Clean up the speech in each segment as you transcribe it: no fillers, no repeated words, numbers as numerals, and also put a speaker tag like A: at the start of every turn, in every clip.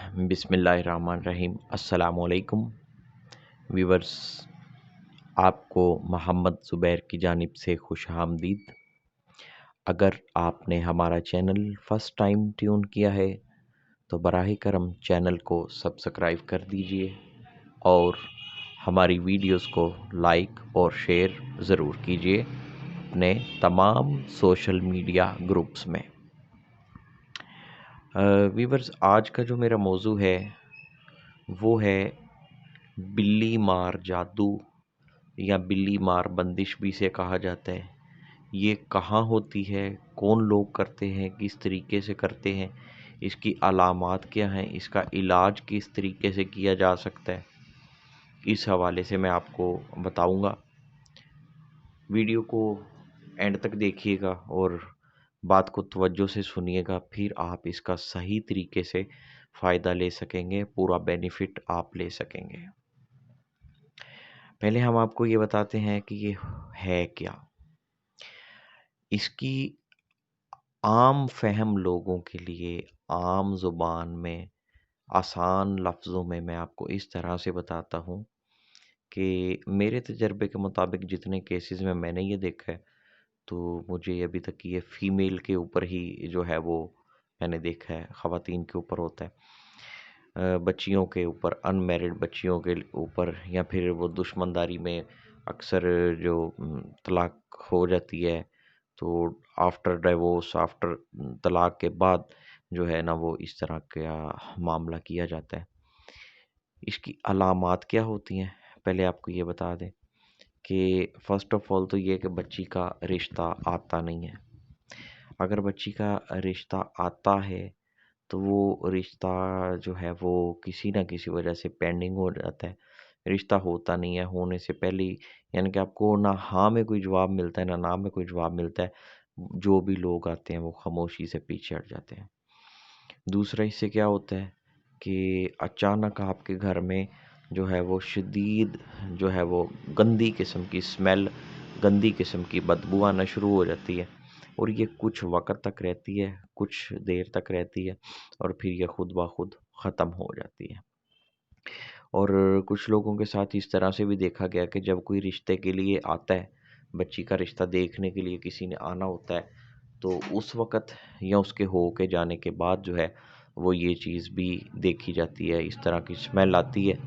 A: बिस्मिल्लाहिर्रहमानिर्रहीम। अस्सलामुअलैकुम व्यूवर्स, आपको मोहम्मद ज़ुबैर की जानिब से खुशामदीद। अगर आपने हमारा चैनल फ़र्स्ट टाइम ट्यून किया है तो बराह करम चैनल को सब्सक्राइब कर दीजिए और हमारी वीडियोस को लाइक और शेयर ज़रूर कीजिए अपने तमाम सोशल मीडिया ग्रुप्स में। व्यूवर्स, आज का जो मेरा मौजू है वो है बिल्ली मार जादू या बिल्ली मार बंदिश भी इसे कहा जाता है। ये कहाँ होती है, कौन लोग करते हैं, किस तरीके से करते हैं, इसकी अलामात क्या हैं, इसका इलाज किस तरीके से किया जा सकता है, इस हवाले से मैं आपको बताऊंगा। वीडियो को एंड तक देखिएगा और बात को तवज्जो से सुनिएगा, फिर आप इसका सही तरीके से फ़ायदा ले सकेंगे, पूरा बेनिफिट आप ले सकेंगे। पहले हम आपको ये बताते हैं कि ये है क्या। इसकी आम फ़हम लोगों के लिए आम ज़ुबान में आसान लफ्ज़ों में मैं आपको इस तरह से बताता हूँ कि मेरे तजर्बे के मुताबिक जितने केसेस में मैंने ये देखा है, तो मुझे अभी तक ये फ़ीमेल के ऊपर ही जो है वो मैंने देखा है, ख़वातीन के ऊपर होता है। बच्चियों के ऊपर, अनमैरिड बच्चियों के ऊपर, या फिर वो दुश्मनदारी में अक्सर जो तलाक हो जाती है, तो आफ्टर डिवोर्स, आफ्टर तलाक के बाद जो है ना वो इस तरह का मामला किया जाता है। इसकी अलामात क्या होती हैं, पहले आपको ये बता दें कि फ़र्स्ट ऑफ़ ऑल तो ये कि बच्ची का रिश्ता आता नहीं है। अगर बच्ची का रिश्ता आता है तो वो रिश्ता जो है वो किसी न किसी वजह से पेंडिंग हो जाता है। रिश्ता होता नहीं है, होने से पहले ही यानी कि आपको ना हाँ में कोई जवाब मिलता है, ना ना में कोई जवाब मिलता है। जो भी लोग आते हैं वो खामोशी से पीछे हट जाते हैं। दूसरा इससे क्या होता है कि अचानक आपके घर में जो है वो शदीद जो है वो गंदी किस्म की स्मेल, गंदी किस्म की बदबू आना शुरू हो जाती है और ये कुछ वक़्त तक रहती है, कुछ देर तक रहती है और फिर ये खुद ब खुद ख़त्म हो जाती है। और कुछ लोगों के साथ इस तरह से भी देखा गया कि जब कोई रिश्ते के लिए आता है, बच्ची का रिश्ता देखने के लिए किसी ने आना होता है, तो उस वक़्त या उसके हो के जाने के बाद जो है, वो ये चीज़ भी देखी जाती है, इस तरह की स्मेल आती है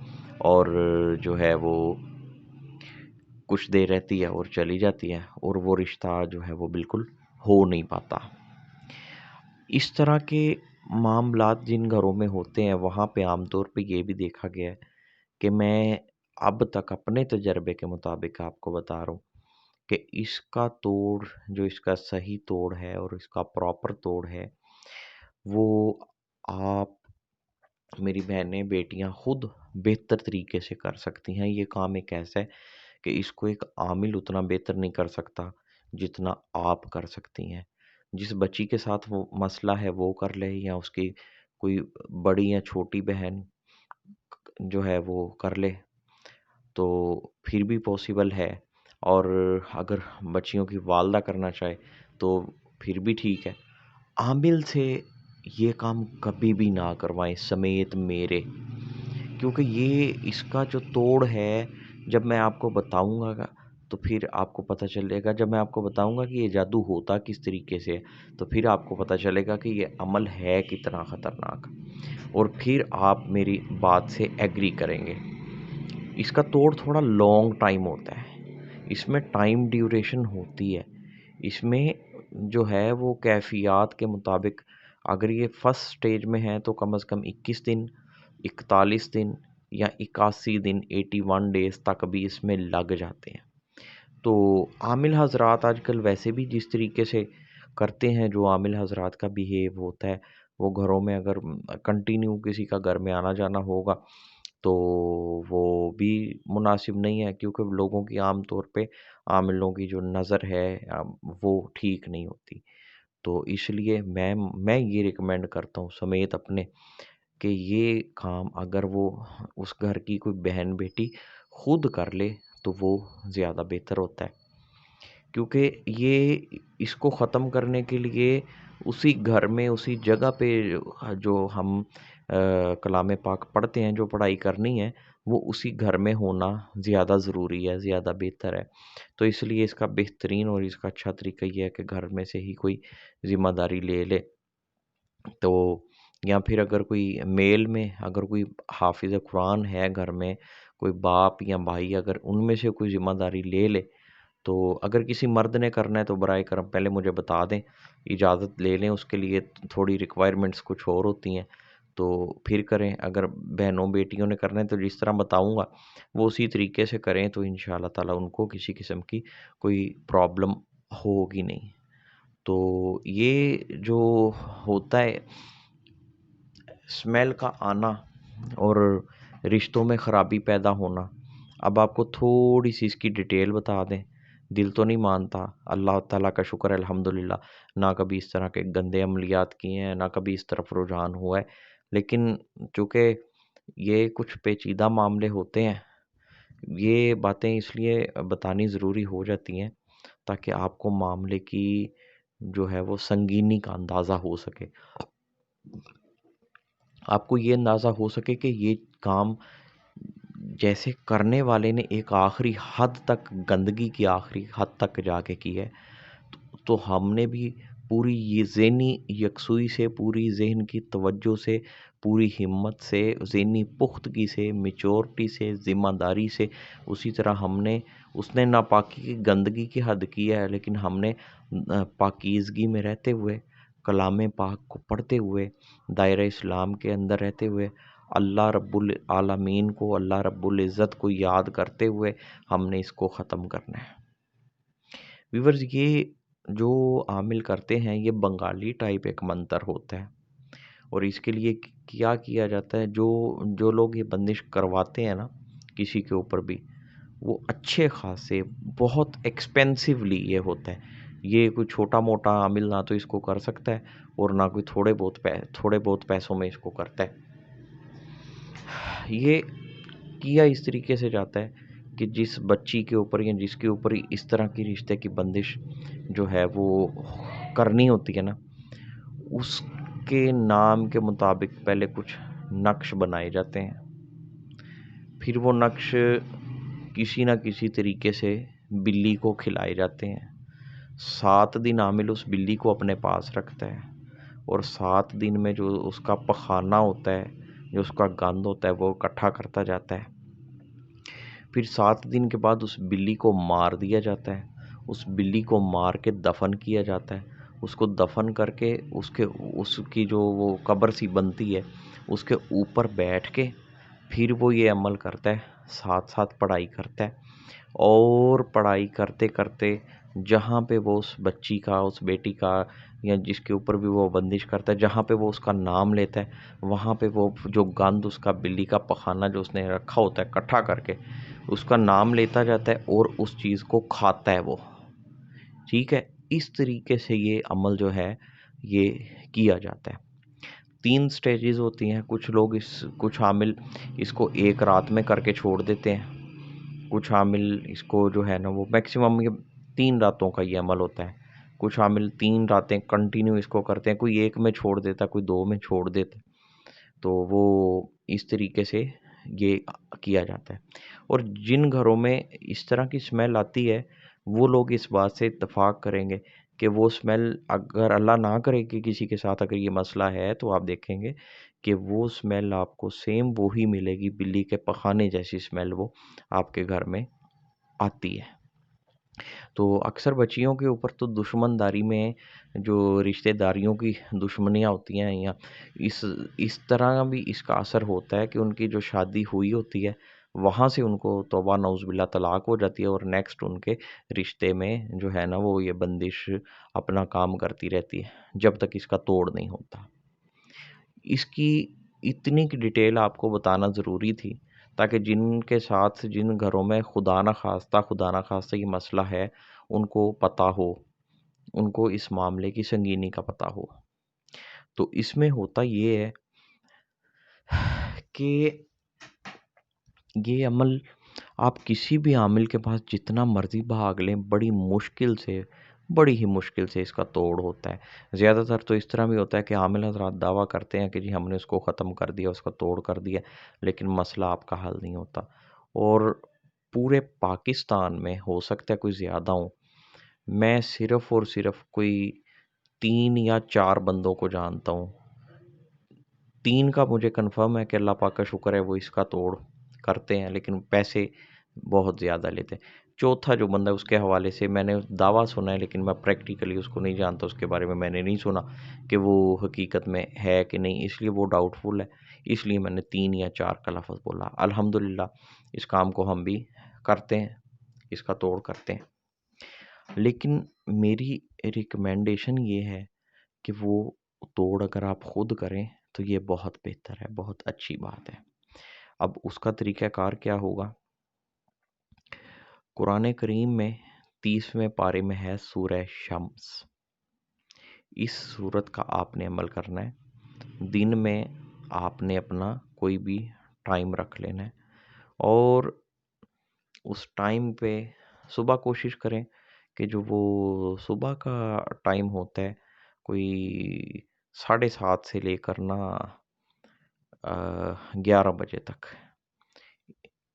A: और जो है वो कुछ देर रहती है और चली जाती है और वो रिश्ता जो है वो बिल्कुल हो नहीं पाता। इस तरह के मामलात जिन घरों में होते हैं, वहाँ पे आम तौर पे ये भी देखा गया है कि मैं अब तक अपने तजर्बे के मुताबिक आपको बता रहा हूँ कि इसका तोड़, जो इसका सही तोड़ है और इसका प्रॉपर तोड़ है, वो आप, मेरी बहनें, बेटियाँ खुद बेहतर तरीके से कर सकती हैं। ये काम एक ऐसा है कि इसको एक आमिल उतना बेहतर नहीं कर सकता जितना आप कर सकती हैं। जिस बच्ची के साथ वो मसला है वो कर ले, या उसकी कोई बड़ी या छोटी बहन जो है वो कर ले, तो फिर भी पॉसिबल है। और अगर बच्चियों की वालदा करना चाहे तो फिर भी ठीक है। आमिल से ये काम कभी भी ना करवाएं समेत मेरे, क्योंकि ये इसका जो तोड़ है, जब मैं आपको बताऊंगा तो फिर आपको पता चलेगा, जब मैं आपको बताऊंगा कि ये जादू होता किस तरीके से है, तो फिर आपको पता चलेगा कि ये अमल है कितना ख़तरनाक, और फिर आप मेरी बात से एग्री करेंगे। इसका तोड़ थोड़ा लॉन्ग टाइम होता है, इसमें टाइम ड्यूरेशन होती है। इसमें जो है वो कैफ़ियत के मुताबिक, अगर ये फर्स्ट स्टेज में है तो कम से कम 21 दिन, 41 दिन या 81 दिन, 81 डेज़ तक भी इसमें लग जाते हैं। तो आमिल हज़रात आजकल वैसे भी जिस तरीके से करते हैं, जो आमिल हज़रात का बिहेव होता है, वो घरों में अगर कंटिन्यू किसी का घर में आना जाना होगा तो वो भी मुनासिब नहीं है, क्योंकि लोगों की आम तौर पे आमिलों की जो नज़र है वो ठीक नहीं होती। तो इसलिए मैं ये रिकमेंड करता हूँ समेत अपने कि ये काम अगर वो उस घर की कोई बहन बेटी खुद कर ले तो वो ज़्यादा बेहतर होता है, क्योंकि ये इसको ख़त्म करने के लिए उसी घर में, उसी जगह पे जो हम कलाम पाक पढ़ते हैं, जो पढ़ाई करनी है, वो उसी घर में होना ज़्यादा ज़रूरी है, ज़्यादा बेहतर है। तो इसलिए इसका बेहतरीन और इसका अच्छा तरीका ये है कि घर में से ही कोई ज़िम्मेदारी ले ले। तो या फिर अगर कोई मेल में अगर कोई हाफ़िज़ कुरान है घर में, कोई बाप या भाई अगर उनमें से कोई ज़िम्मेदारी ले ले, तो अगर किसी मर्द ने करना है तो बराए करम पहले मुझे बता दें, इजाज़त ले लें, उसके लिए थोड़ी रिक्वायरमेंट्स कुछ और होती हैं, तो फिर करें। अगर बहनों बेटियों ने करना है तो जिस तरह बताऊँगा वो उसी तरीके से करें, तो इंशाअल्लाह ताला उनको किसी किस्म की कोई प्रॉब्लम होगी नहीं। तो ये जो होता है स्मेल का आना और रिश्तों में ख़राबी पैदा होना, अब आपको थोड़ी सी इसकी डिटेल बता दें। दिल तो नहीं मानता, अल्लाह ताला का शुक्र है अल्हम्दुलिल्लाह, ना कभी इस तरह के गंदे अमलियात किए हैं, ना कभी इस तरफ रुझान हुआ है। लेकिन चूँकि ये कुछ पेचीदा मामले होते हैं, ये बातें इसलिए बतानी ज़रूरी हो जाती हैं ताकि आपको मामले की जो है वो संगीनी का अंदाज़ा हो सके। आपको ये अंदाज़ा हो सके कि ये काम जैसे करने वाले ने एक आखिरी हद तक गंदगी की आखिरी हद तक जाके की है, तो हमने भी पूरी ये ज़हनी यकसुई से, पूरी ज़हन की तवज्जो से, पूरी हिम्मत से, ज़हनी पुख्तगी से, मैच्योरिटी से, ज़िम्मेदारी से, उसी तरह हमने उसने नापाकी की गंदगी की हद की है, लेकिन हमने पाकीज़गी में रहते हुए, कलाम पाक को पढ़ते हुए, दायरा इस्लाम के अंदर रहते हुए, अल्लाह रब्बुल आलमीन को, अल्लाह रब्बुल इज़्ज़त को याद करते हुए हमने इसको ख़त्म करना है। व्यूअर्स, ये जो आमिल करते हैं ये बंगाली टाइप एक मंतर होता है और इसके लिए क्या किया जाता है, जो जो लोग ये बंदिश करवाते हैं ना किसी के ऊपर भी, वो अच्छे खासे बहुत एक्सपेंसिवली ये होता है। ये कोई छोटा मोटा आमिल ना तो इसको कर सकता है और ना कोई थोड़े बहुत पैसों में इसको करता है। ये किया इस तरीके से जाता है कि जिस बच्ची के ऊपर या जिसके ऊपर इस तरह की रिश्ते की बंदिश जो है वो करनी होती है ना, उसके नाम के मुताबिक पहले कुछ नक्श बनाए जाते हैं। फिर वो नक्श किसी न किसी तरीके से बिल्ली को खिलाए जाते हैं। 7 दिन आमिल उस बिल्ली को अपने पास रखता है और 7 दिन में जो उसका पखाना होता है, जो उसका गंद होता है, वो इकट्ठा करता जाता है। फिर 7 दिन के बाद उस बिल्ली को मार दिया जाता है। उस बिल्ली को मार के दफ़न किया जाता है। उसको दफ़न करके उसकी जो वो कब्र सी बनती है, उसके ऊपर बैठ के फिर वो ये अमल करता है, साथ-साथ पढ़ाई करता है और पढ़ाई करते-करते जहाँ पे वो उस बच्ची का, उस बेटी का या जिसके ऊपर भी वो बंदिश करता है, जहाँ पे वो उसका नाम लेता है, वहाँ पे वो जो गंद उसका बिल्ली का पखाना जो उसने रखा होता है इकट्ठा करके, उसका नाम लेता जाता है और उस चीज़ को खाता है वो। ठीक है? इस तरीके से ये अमल जो है, ये किया जाता है। 3 स्टेजेज़ होती हैं, कुछ आमिल इसको एक रात में करके छोड़ देते हैं। कुछ आमिल इसको जो है ना वो मैक्सिमम ये 3 रातों का ये अमल होता है। कुछ आमिल 3 रातें कंटिन्यू इसको करते हैं, कोई 1 में छोड़ देता है, कोई 2 में छोड़ देता है। तो वो इस तरीके से ये किया जाता है। और जिन घरों में इस तरह की स्मेल आती है, वो लोग इस बात से इत्तेफ़ाक करेंगे कि वो स्मेल अगर अल्लाह ना करे कि किसी के साथ अगर ये मसला है, तो आप देखेंगे कि वो स्मेल आपको सेम वो ही मिलेगी, बिल्ली के पखाने जैसी स्मेल वो आपके घर में आती है। तो अक्सर बच्चियों के ऊपर तो दुश्मनदारी में जो रिश्तेदारियों की दुश्मनियाँ होती हैं या इस इस तरह भी इसका असर होता है कि उनकी जो शादी हुई होती है, वहाँ से उनको तौबा नऊज़ुबिल्लाह तलाक हो जाती है और नेक्स्ट उनके रिश्ते में जो है ना वो ये बंदिश अपना काम करती रहती है, जब तक इसका तोड़ नहीं होता। इसकी इतनी की डिटेल आपको बताना ज़रूरी थी ताकि जिन घरों में खुदा ना ख़ास्ता ये मसला है, उनको पता हो, उनको इस मामले की संगीनी का पता हो। तो इसमें होता ये है कि ये अमल आप किसी भी आमिल के पास जितना मर्ज़ी भाग लें, बड़ी मुश्किल से बड़ी ही मुश्किल से इसका तोड़ होता है। ज़्यादातर तो इस तरह भी होता है कि आमिल हज़रात दावा करते हैं कि जी हमने उसको ख़त्म कर दिया, उसका तोड़ कर दिया, लेकिन मसला आपका हल नहीं होता। और पूरे पाकिस्तान में हो सकता है कोई ज़्यादा हों, मैं सिर्फ़ और सिर्फ़ कोई 3 या 4 बंदों को जानता हूँ। 3 का मुझे कन्फ़र्म है कि अल्लाह पाक का शुक्र है वो इसका तोड़ करते हैं, लेकिन पैसे बहुत ज़्यादा लेते हैं। चौथा जो बंदा है उसके हवाले से मैंने दावा सुना है, लेकिन मैं प्रैक्टिकली उसको नहीं जानता, उसके बारे में मैंने नहीं सुना कि वो हकीकत में है कि नहीं, इसलिए वो डाउटफुल है। इसलिए मैंने 3 या 4 का लफ़्ज़ बोला। अल्हम्दुलिल्लाह इस काम को हम भी करते हैं, इसका तोड़ करते हैं। लेकिन मेरी रिकमेंडेशन ये है कि वो तोड़ अगर आप खुद करें तो ये बहुत बेहतर है, बहुत अच्छी बात है। अब उसका तरीक़ाकार क्या होगा? कुरान करीम में 30वें पारे में है सूरह शम्स। इस सूरत का आपने अमल करना है। दिन में आपने अपना कोई भी टाइम रख लेना है और उस टाइम पे सुबह कोशिश करें कि जो वो सुबह का टाइम होता है, कोई 7:30 से लेकर ना 11 बजे तक,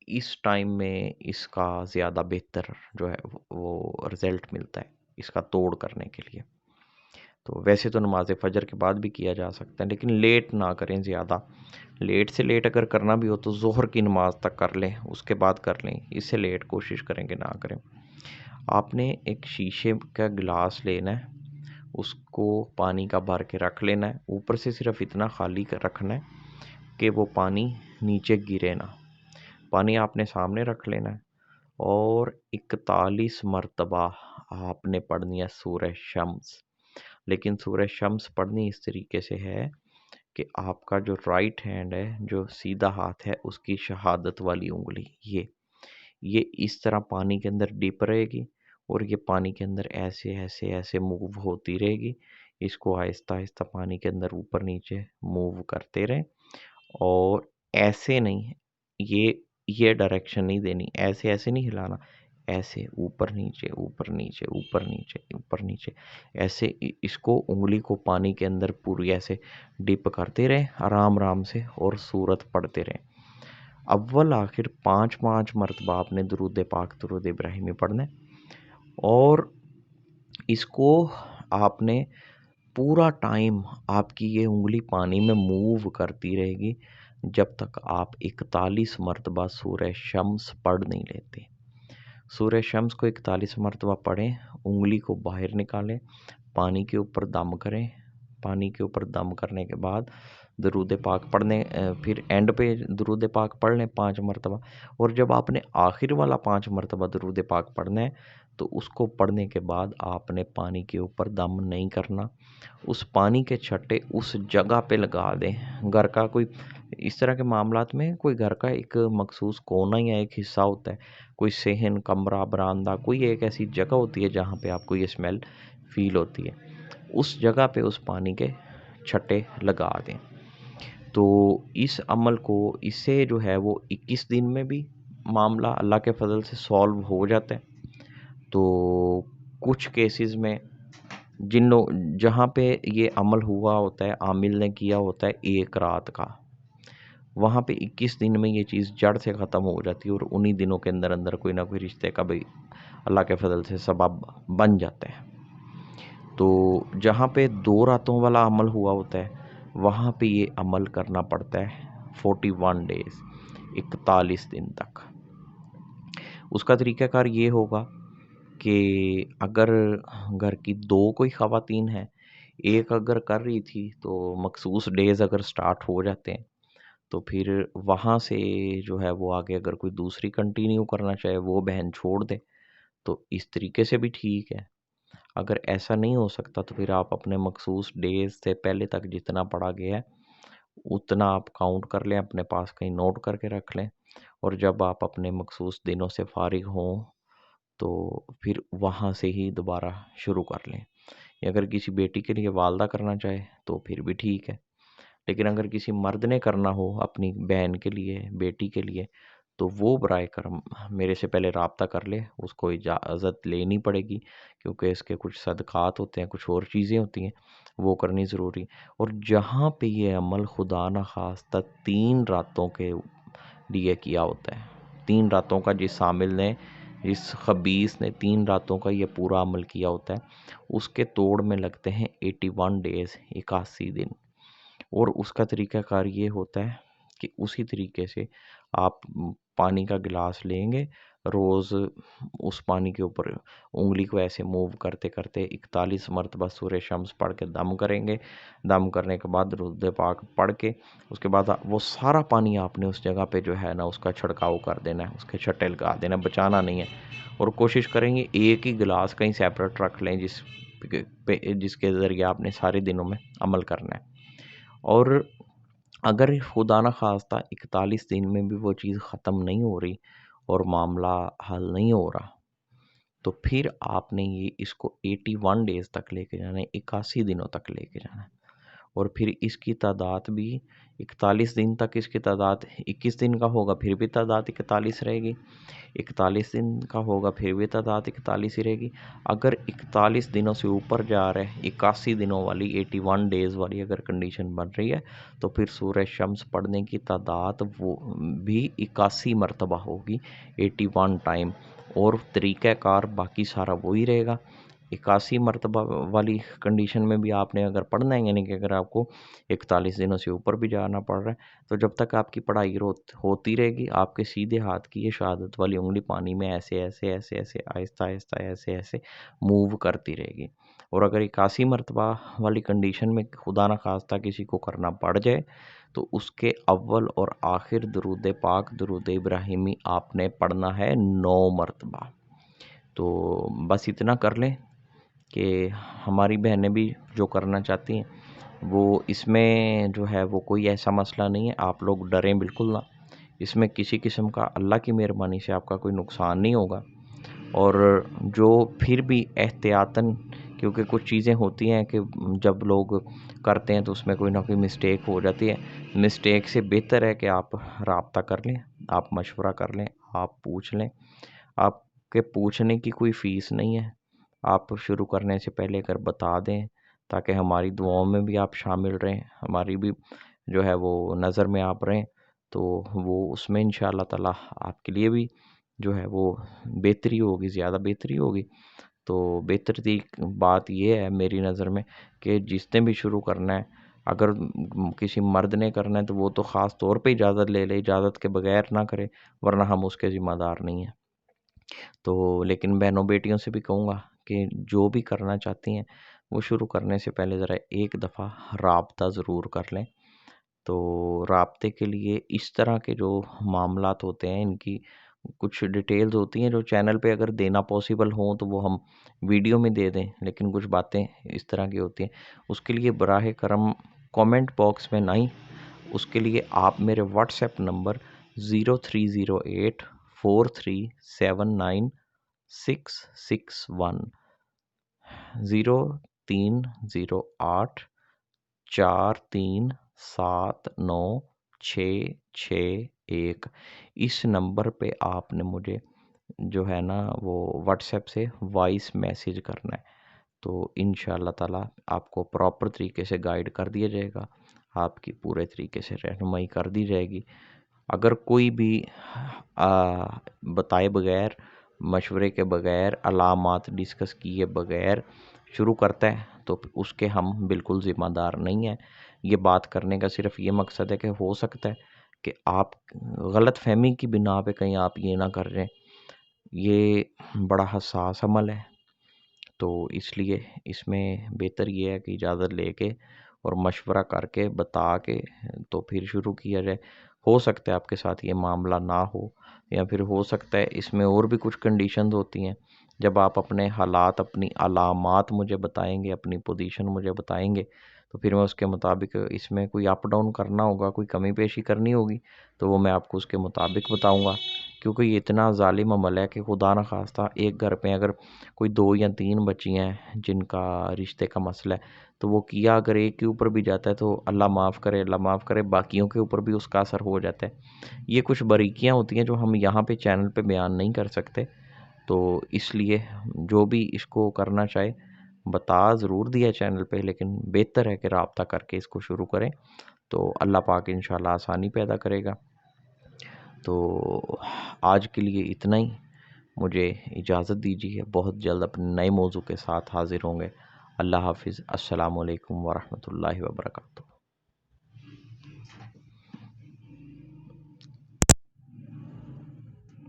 A: इस टाइम में इसका ज़्यादा बेहतर जो है वो रिज़ल्ट मिलता है इसका तोड़ करने के लिए। तो वैसे तो नमाज़ फ़जर के बाद भी किया जा सकता है, लेकिन लेट ना करें ज़्यादा। लेट से लेट अगर करना भी हो तो ज़ोहर की नमाज़ तक कर लें, उसके बाद कर लें, इससे लेट कोशिश करें कि ना करें। आपने एक शीशे का गिलास लेना है, उसको पानी का भर के रख लेना है, ऊपर से सिर्फ़ इतना खाली रखना है कि वो पानी नीचे गिरे ना। पानी आपने सामने रख लेना है और 41 मरतबा आपने पढ़नी है सूरह शम्स। लेकिन सूरह शम्स पढ़नी इस तरीके से है कि आपका जो राइट हैंड है, जो सीधा हाथ है, उसकी शहादत वाली उँगली ये इस तरह पानी के अंदर डिप रहेगी और ये पानी के अंदर ऐसे, ऐसे, ऐसे मूव होती रहेगी। इसको आहिस्ता-आहिस्ता पानी के अंदर ऊपर-नीचे मूव करते रहें और ऐसे नहीं, ये डायरेक्शन नहीं देनी, ऐसे-ऐसे नहीं हिलाना, ऐसे ऊपर-नीचे, ऊपर-नीचे, ऊपर-नीचे, ऊपर-नीचे, ऐसे इसको उँगली को पानी के अंदर पूरी ऐसे डिप करते रहें आराम-आराम से और सूरत पढ़ते रहें। अव्वल आखिर 5-5 मरतबा आपने दुरूद पाक, दुरूद इब्राहिमी पढ़ना है और इसको आपने पूरा टाइम आपकी ये उँगली पानी में मूव करती रहेगी जब तक आप 41 मरतबा सूरह शम्स पढ़ नहीं लेते। सूरह शम्स को 41 मरतबा पढ़ें, उँगली को बाहर निकालें, पानी के ऊपर दम करें। पानी के ऊपर दम करने के बाद दरूद पाक फिर एंड पे दरूद पाक पढ़ लें 5 मरतबा और जब आपने आखिर वाला 5 मरतबा दरूद पाक पढ़ना है, तो उसको पढ़ने के बाद आपने पानी के ऊपर दम नहीं करना। उस पानी के छट्टे उस जगह पे लगा दें। घर का कोई इस तरह के मामलात में कोई घर का एक मखसूस कोना या एक हिस्सा होता है, कोई सेहन, कमरा, बरामदा, कोई एक ऐसी जगह होती है जहाँ पे आपको ये स्मेल फ़ील होती है। उस जगह पे उस पानी के छट्टे लगा दें। तो इस अमल को इससे जो है वो 21 दिन में भी मामला अल्लाह के फ़ज़ल से सॉल्व हो जाता है। तो कुछ केसेस में जहाँ पे ये अमल हुआ होता है, आमिल ने किया होता है 1 रात का, वहाँ पे 21 दिन में ये चीज़ जड़ से ख़त्म हो जाती है और उन्हीं दिनों के अंदर कोई ना कोई रिश्ते का भी अल्लाह के फ़ज़ल से सबब बन जाता है। तो जहाँ पे 2 रातों वाला अमल हुआ होता है, वहाँ पे ये अमल करना पड़ता है 41 डेज़, 41 दिन तक। उसका तरीक़ाकार ये होगा कि अगर घर की 2 कोई ख़वातीन हैं, एक अगर कर रही थी तो मखसूस डेज़ अगर स्टार्ट हो जाते हैं, तो फिर वहाँ से जो है वो आगे अगर कोई दूसरी कंटिन्यू करना चाहे वो बहन छोड़ दे, तो इस तरीके से भी ठीक है। अगर ऐसा नहीं हो सकता तो फिर आप अपने मखसूस डेज़ से पहले तक जितना पढ़ा गया है, उतना आप काउंट कर लें, अपने पास कहीं नोट करके रख लें और जब आप अपने मखसूस दिनों से फ़ारिग हों, तो फिर वहाँ से ही दोबारा शुरू कर लें। या अगर किसी बेटी के लिए वालदा करना चाहे, तो फिर भी ठीक है। लेकिन अगर किसी मर्द ने करना हो अपनी बहन के लिए, बेटी के लिए, तो वो बराए करम मेरे से पहले राब्ता कर ले, उसको इजाज़त लेनी पड़ेगी, क्योंकि इसके कुछ सदक़ात होते हैं, कुछ और चीज़ें होती हैं, वो करनी ज़रूरी। और जहाँ पे ये अमल खुदा न ख़ास्ता 3 रातों के लिए किया होता है, 3 रातों का जिस आमिल ने, जिस खबीस ने 3 रातों का ये पूरा अमल किया होता है, उसके तोड़ में लगते हैं 81 डेज़, 81 दिन। और उसका तरीक़ाकार ये होता है कि उसी तरीके से आप पानी का गिलास लेंगे, रोज़ उस पानी के ऊपर उँगली को ऐसे मूव करते-करते 41 मरतबा सूरे शम्स पढ़ के दम करेंगे। दम करने के बाद दुरूद पाक पढ़ के उसके बाद वो सारा पानी आपने उस जगह पे जो है ना उसका छिड़काव कर देना है, उसके छट्टे लगा देना है, बचाना नहीं है। और कोशिश करेंगे एक ही गिलास कहीं सेपरेट रख लें जिसके ज़रिए आपने सारे दिनों में अमल करना है। और अगर खुदा न ख़ास्ता 41 दिन में भी वो चीज़ ख़त्म नहीं हो रही और मामला हल नहीं हो रहा, तो फिर आपने इसको 81 डेज़ तक लेके जाना है, 81 दिनों तक लेके जाना है। और फिर इसकी तादाद भी 41 दिन तक, इसकी तादाद 21 दिन का होगा, फिर भी तादाद 41 रहेगी। 41 दिन का होगा, फिर भी तादाद 41 ही रहेगी। अगर 41 दिनों से ऊपर जा रहा है, 81 दिनों वाली 81 डेज़ वाली अगर कंडीशन बन रही है, तो फिर सूरह शम्स पढ़ने की तादाद वो भी 81 मरतबा होगी, 81 टाइम। और तरीक़ाकार बाकी सारा वही रहेगा। 81 मरतबा वाली कंडीशन में भी आपने अगर पढ़ना है, यानी कि अगर आपको 41 दिनों से ऊपर भी जाना पड़ रहा है, तो जब तक आपकी पढ़ाई होती रहेगी, आपके सीधे हाथ की ये शहादत वाली उँगली पानी में ऐसे-ऐसे, ऐसे-ऐसे, आहिस्ता-आहिस्ता, ऐसे-ऐसे मूव करती रहेगी। और अगर 81 मरतबा वाली कंडीशन में खुदा न ख़ास्ता किसी को करना पड़ जाए, तो उसके अव्वल और आखिर दुरूद पाक, दुरूद इब्राहिमी आपने पढ़ना है 9 मरतबा। तो बस इतना कर लें कि हमारी बहनें भी जो करना चाहती हैं, वो इसमें जो है वो कोई ऐसा मसला नहीं है, आप लोग डरें बिल्कुल ना। इसमें किसी किस्म का अल्लाह की मेहरबानी से आपका कोई नुकसान नहीं होगा। और जो फिर भी एहतियातन, क्योंकि कुछ चीज़ें होती हैं कि जब लोग करते हैं तो उसमें कोई ना कोई मिस्टेक हो जाती है। मिस्टेक से बेहतर है कि आप राब्ता कर लें, आप मशवरा कर लें, आप पूछ लें। आपके पूछने की कोई फ़ीस नहीं है। आप शुरू करने से पहले अगर बता दें, ताकि हमारी दुआओं में भी आप शामिल रहें, हमारी भी जो है वो नज़र में आप रहें, तो वो उसमें इंशाअल्लाह ताला आपके लिए भी जो है वो बेहतरी होगी, ज़्यादा बेहतरी होगी। तो बेहतरी बात ये है मेरी नज़र में कि जिसने भी शुरू करना है, अगर किसी मर्द ने करना है तो वो तो ख़ास तौर पे इजाज़त ले ले, इजाज़त के बगैर ना करे, वरना हम उसके ज़िम्मेदार नहीं हैं। तो लेकिन बहनों-बेटियों से भी कहूँगा कि जो भी करना चाहती हैं, वो शुरू करने से पहले ज़रा एक दफ़ा राब्ता ज़रूर कर लें। तो राब्ते के लिए इस तरह के जो मामलात होते हैं, इनकी कुछ डिटेल्स होती हैं जो चैनल पे अगर देना पॉसिबल हो तो वो हम वीडियो में दे दें, लेकिन कुछ बातें इस तरह की होती हैं। उसके लिए बराह करम कमेंट बॉक्स में नहीं, उसके लिए आप मेरे व्हाट्सएप नंबर 0308 4379 661 0308 4379 661। इस नंबर पे आपने मुझे जो है ना वो व्हाट्सएप से वॉइस मैसेज करना है। तो इंशाअल्लाह ताला आपको प्रॉपर तरीके से गाइड कर दिया जाएगा, आपकी पूरे तरीके से रहनुमाई कर दी जाएगी। अगर कोई भी बताए बगैर, मशवरे के बगैर, अलामात डिस्कस किए बगैर शुरू करता है, तो उसके हम बिल्कुल ज़िम्मेदार नहीं हैं। ये बात करने का सिर्फ़ ये मकसद है कि हो सकता है कि आप गलतफ़हमी की बिना पे कहीं आप ये ना कर जाएँ। ये बड़ा हसास अमल है, तो इसलिए इसमें बेहतर ये है कि इजाज़त लेके और मशवरा करके, बता के तो फिर शुरू किया जाए। हो सकता है आपके साथ ये मामला ना हो, या फिर हो सकता है इसमें और भी कुछ कंडीशंस होती हैं। जब आप अपने हालात, अपनी अलामात मुझे बताएँगे, अपनी पोजीशन मुझे बताएँगे, तो फिर मैं उसके मुताबिक इसमें कोई अप डाउन करना होगा, कोई कमी पेशी करनी होगी, तो वो मैं आपको उसके मुताबिक बताऊँगा। क्योंकि ये इतना ज़ालिम अमल है कि खुदा न खास्ता एक घर पे अगर कोई 2 या 3 बच्चियाँ हैं जिनका रिश्ते का मसला है, तो वो किया अगर एक के ऊपर भी जाता है तो अल्लाह माफ़ करे बाकियों के ऊपर भी उसका असर हो जाता है। ये कुछ बारीकियाँ होती हैं जो हम यहाँ पे चैनल पे बयान नहीं कर सकते, तो इसलिए जो भी इसको करना चाहे बता ज़रूर दिया चैनल पे, लेकिन बेहतर है कि राब्ता करके इसको शुरू करें, तो अल्लाह पाक इंशाल्लाह आसानी पैदा करेगा। तो आज के लिए इतना ही, मुझे इजाज़त दीजिए, बहुत जल्द अपने नए मौजू के साथ हाज़िर होंगे। अल्लाह हाफ़िज़। अस्सलामु अलैकुम वरहमतुल्लाहि वबरकातुहू।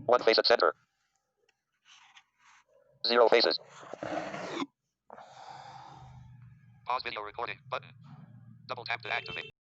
B: One face at center. 0 faces. Pause video recording button. Double tap to activate.